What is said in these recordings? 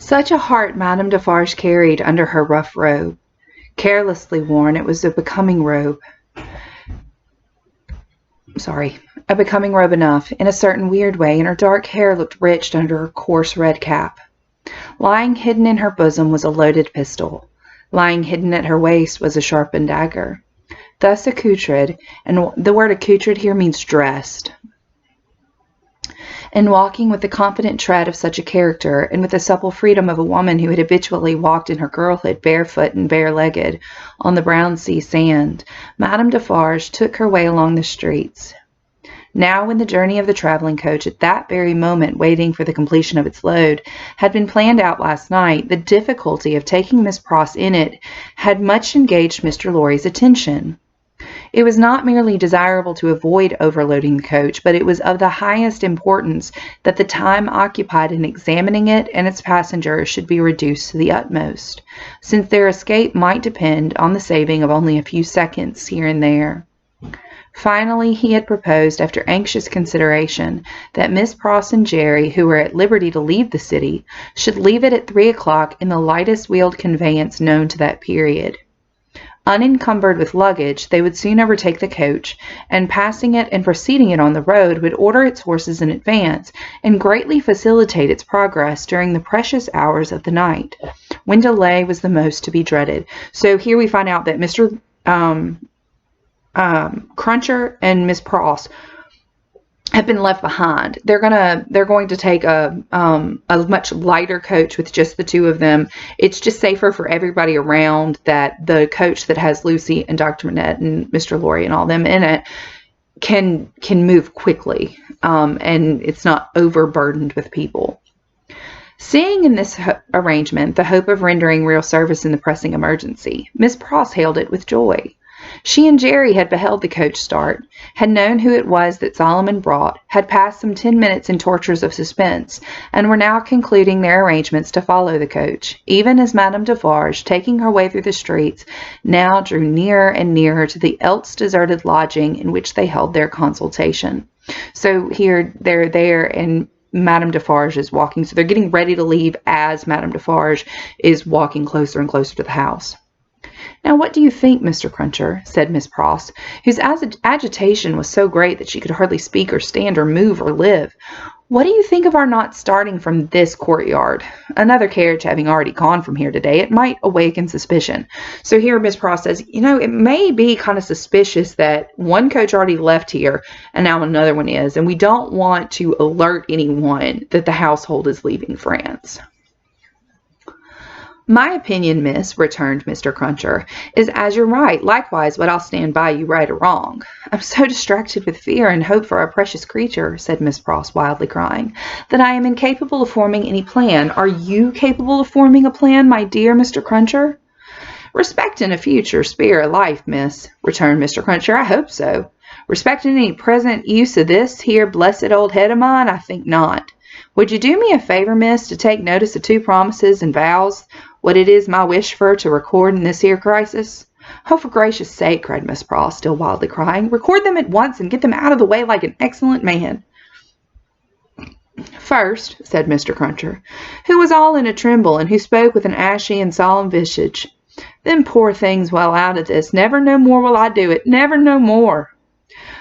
Such a heart Madame Defarge carried under her rough robe. Carelessly worn, it was a becoming robe. A becoming robe enough, in a certain weird way, and her dark hair looked rich under her coarse red cap. Lying hidden in her bosom was a loaded pistol. Lying hidden at her waist was a sharpened dagger. Thus accoutred, and the word accoutred here means dressed, and walking with the confident tread of such a character, and with the supple freedom of a woman who had habitually walked in her girlhood barefoot and bare-legged on the brown sea sand, Madame Defarge took her way along the streets. Now, when the journey of the travelling coach, at that very moment waiting for the completion of its load, had been planned out last night, the difficulty of taking Miss Pross in it had much engaged Mr. Lorry's attention. It was not merely desirable to avoid overloading the coach, but it was of the highest importance that the time occupied in examining it and its passengers should be reduced to the utmost, since their escape might depend on the saving of only a few seconds here and there. Finally, he had proposed, after anxious consideration, that Miss Pross and Jerry, who were at liberty to leave the city, should leave it at 3 o'clock in the lightest wheeled conveyance known to that period. Unencumbered with luggage, they would soon overtake the coach, and passing it and preceding it on the road, would order its horses in advance, and greatly facilitate its progress during the precious hours of the night, when delay was the most to be dreaded. So here we find out that Mr. Cruncher and Miss Pross have been left behind. They're going to take a much lighter coach with just the two of them. It's just safer for everybody around that the coach that has Lucy and Dr. Manette and Mr. Lorry and all them in it can move quickly, and it's not overburdened with people. Seeing in this arrangement the hope of rendering real service in the pressing emergency, Miss Pross hailed it with joy. She and Jerry had beheld the coach start, had known who it was that Solomon brought, had passed some 10 minutes in tortures of suspense, and were now concluding their arrangements to follow the coach, even as Madame Defarge, taking her way through the streets, now drew nearer and nearer to the else deserted lodging in which they held their consultation. So here they're there, and Madame Defarge is walking, so they're getting ready to leave as Madame Defarge is walking closer and closer to the house. "Now, what do you think, Mr. Cruncher?" said Miss Pross, whose agitation was so great that she could hardly speak or stand or move or live. "What do you think of our not starting from this courtyard? Another carriage having already gone from here today, it might awaken suspicion." So here Miss Pross says, it may be kind of suspicious that one coach already left here and now another one is, and we don't want to alert anyone that the household is leaving France. "My opinion, miss," returned Mr. Cruncher, "is as you're right, likewise, but I'll stand by you right or wrong." "I'm so distracted with fear and hope for our precious creature," said Miss Pross, wildly crying, "that I am incapable of forming any plan. Are you capable of forming a plan, my dear Mr. Cruncher?" "Respecting a future spirit life, miss," returned Mr. Cruncher, "I hope so. Respecting any present use of this here blessed old head of mine, I think not. Would you do me a favour, miss, to take notice of 2 promises and vows, what it is my wish for to record in this here crisis?" "Oh, for gracious sake," cried Miss Pross, still wildly crying, "record them at once and get them out of the way like an excellent man." "First," said Mr. Cruncher, who was all in a tremble, and who spoke with an ashy and solemn visage, "them poor things well out of this. Never no more will I do it. Never no more."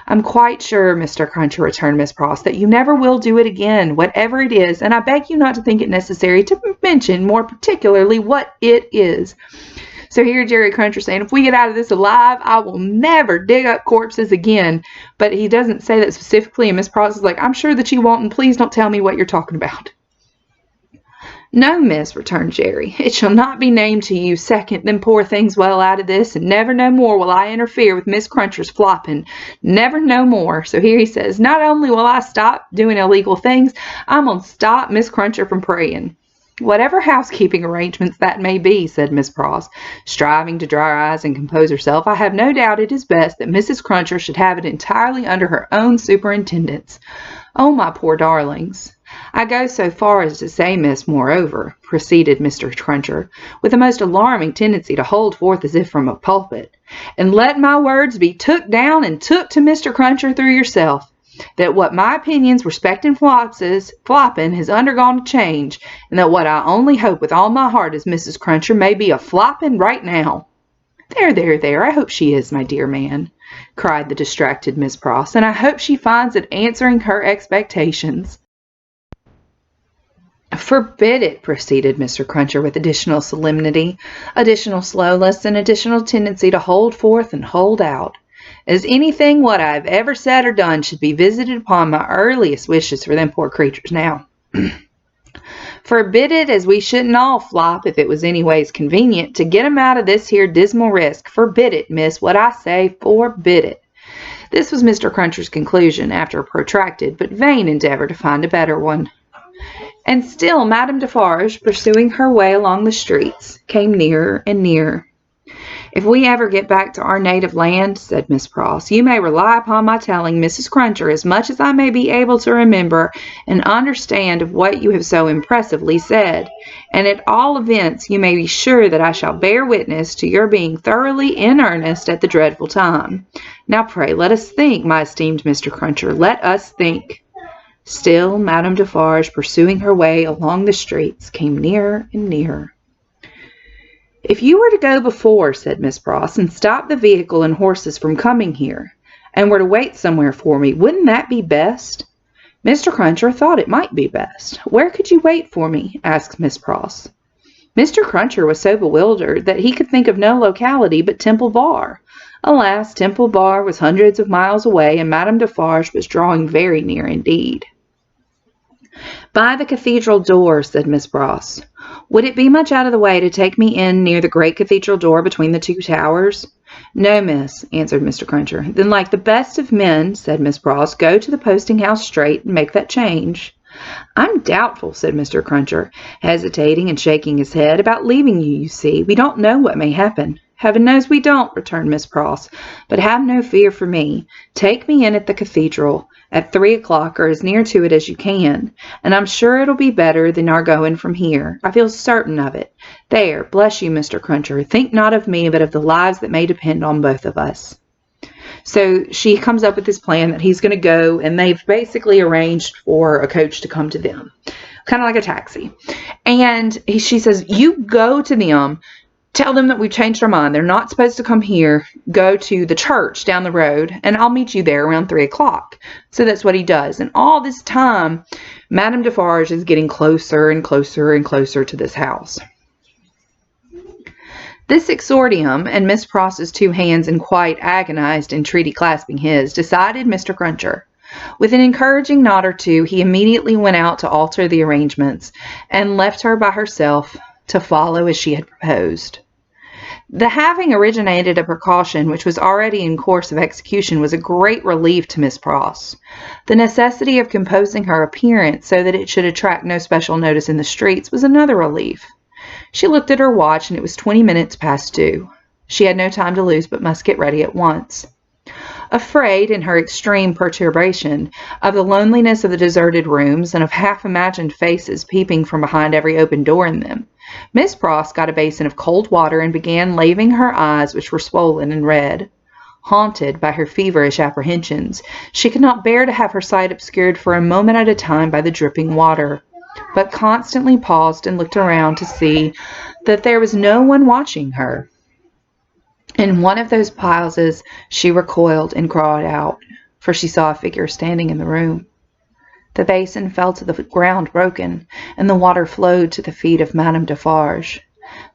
"I'm quite sure, Mr. Cruncher," returned Miss Pross, "that you never will do it again, whatever it is, and I beg you not to think it necessary to mention more particularly what it is." So here Jerry Cruncher saying, if we get out of this alive, I will never dig up corpses again. But he doesn't say that specifically, and Miss Pross is like, "I'm sure that you won't, and please don't tell me what you're talking about." "No, miss," returned Jerry, "it shall not be named to you. Second, them poor things well out of this, and never no more will I interfere with Miss Cruncher's flopping. Never no more." So here he says, not only will I stop doing illegal things, I'm going to stop Miss Cruncher from praying. "Whatever housekeeping arrangements that may be," said Miss Pross, striving to dry her eyes and compose herself, "I have no doubt it is best that Mrs. Cruncher should have it entirely under her own superintendence. Oh, my poor darlings! I go so far as to say, miss, moreover," proceeded Mr. Cruncher, with a most alarming tendency to hold forth as if from a pulpit, "and let my words be took down and took to Mr. Cruncher through yourself, that what my opinions respecting flopping has undergone a change, and that what I only hope with all my heart is Mrs. Cruncher may be a flopping right now." There, I hope she is, my dear man," cried the distracted Miss Pross, "and I hope she finds it answering her expectations." "Forbid it," proceeded Mr. Cruncher with additional solemnity, additional slowness, and additional tendency to hold forth and hold out, "as anything what I have ever said or done should be visited upon my earliest wishes for them poor creatures now. Forbid it, as we shouldn't all flop, if it was anyways convenient, to get 'em out of this here dismal risk. Forbid it, miss, what I say, forbid it." This was Mr. Cruncher's conclusion, after a protracted but vain endeavour to find a better one. And still Madame Defarge, pursuing her way along the streets, came nearer and nearer. "If we ever get back to our native land," said Miss Pross, "you may rely upon my telling Mrs. Cruncher as much as I may be able to remember and understand of what you have so impressively said, and at all events you may be sure that I shall bear witness to your being thoroughly in earnest at the dreadful time. Now pray let us think, my esteemed Mr. Cruncher, let us think." Still Madame Defarge, pursuing her way along the streets, came nearer and nearer. "If you were to go before," said Miss Pross, "and stop the vehicle and horses from coming here, and were to wait somewhere for me, wouldn't that be best?" Mr. Cruncher thought it might be best. "Where could you wait for me?" asked Miss Pross. Mr. Cruncher was so bewildered that he could think of no locality but Temple Bar. Alas, Temple Bar was hundreds of miles away, and Madame Defarge was drawing very near indeed. "By the cathedral door," said Miss Pross. "Would it be much out of the way to take me in near the great cathedral door between the two towers?" "No, miss," answered Mr. Cruncher. "Then, like the best of men," said Miss Pross, "go to the posting-house straight and make that change." "I'm doubtful," said Mr. Cruncher, hesitating and shaking his head, "about leaving you, you see. We don't know what may happen." "Heaven knows we don't," returned Miss Pross. "But have no fear for me. Take me in at the cathedral at 3 o'clock, or as near to it as you can, and I'm sure it'll be better than our going from here. I feel certain of it. There, bless you, Mr. Cruncher. Think not of me, but of the lives that may depend on both of us." So she comes up with this plan that he's going to go, and they've basically arranged for a coach to come to them, kind of like a taxi. And she says, "You go to them. Tell them that we've changed our mind. They're not supposed to come here. Go to the church down the road, and I'll meet you there around 3 o'clock. So that's what he does. And all this time, Madame Defarge is getting closer and closer and closer to this house. This exordium, and Miss Pross's two hands in quite agonized entreaty clasping his, decided Mr. Cruncher. With an encouraging nod or two, he immediately went out to alter the arrangements, and left her by herself to follow as she had proposed. The having originated a precaution which was already in course of execution was a great relief to Miss Pross. The necessity of composing her appearance so that it should attract no special notice in the streets was another relief. She looked at her watch, and it was 20 minutes past 2. She had no time to lose, but must get ready at once. Afraid, in her extreme perturbation, of the loneliness of the deserted rooms, and of half-imagined faces peeping from behind every open door in them, Miss Pross got a basin of cold water and began laving her eyes, which were swollen and red. Haunted by her feverish apprehensions, she could not bear to have her sight obscured for a moment at a time by the dripping water, but constantly paused and looked around to see that there was no one watching her. In one of those pauses she recoiled and cried out, for she saw a figure standing in the room. The basin fell to the ground broken, and the water flowed to the feet of Madame Defarge.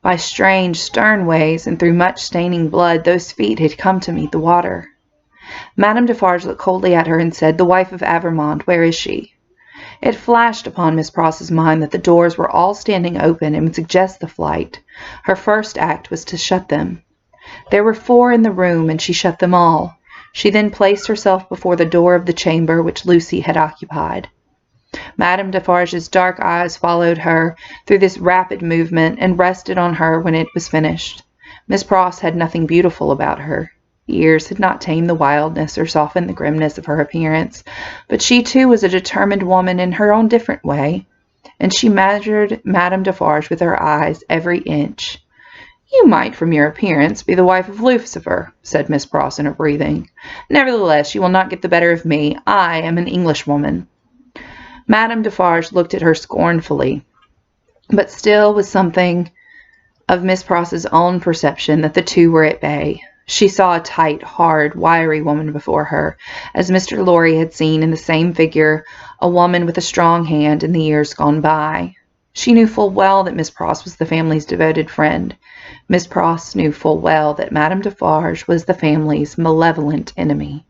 By strange, stern ways, and through much staining blood, those feet had come to meet the water. Madame Defarge looked coldly at her and said, "The wife of Avermond, where is she?" It flashed upon Miss Pross's mind that the doors were all standing open and would suggest the flight. Her first act was to shut them. There were 4 in the room, and she shut them all. She then placed herself before the door of the chamber which Lucy had occupied. Madame Defarge's dark eyes followed her through this rapid movement, and rested on her when it was finished. Miss Pross had nothing beautiful about her. Years had not tamed the wildness or softened the grimness of her appearance, but she too was a determined woman in her own different way, and she measured Madame Defarge with her eyes every inch. You might, from your appearance, be the wife of Lucifer, said Miss Pross in a breathing. Nevertheless, you will not get the better of me. I am an Englishwoman. Madame Defarge looked at her scornfully, but still with something of Miss Pross's own perception that the two were at bay. She saw a tight, hard, wiry woman before her, as Mr. Lorry had seen in the same figure a woman with a strong hand in the years gone by. She knew full well that Miss Pross was the family's devoted friend. Miss Pross knew full well that Madame Defarge was the family's malevolent enemy.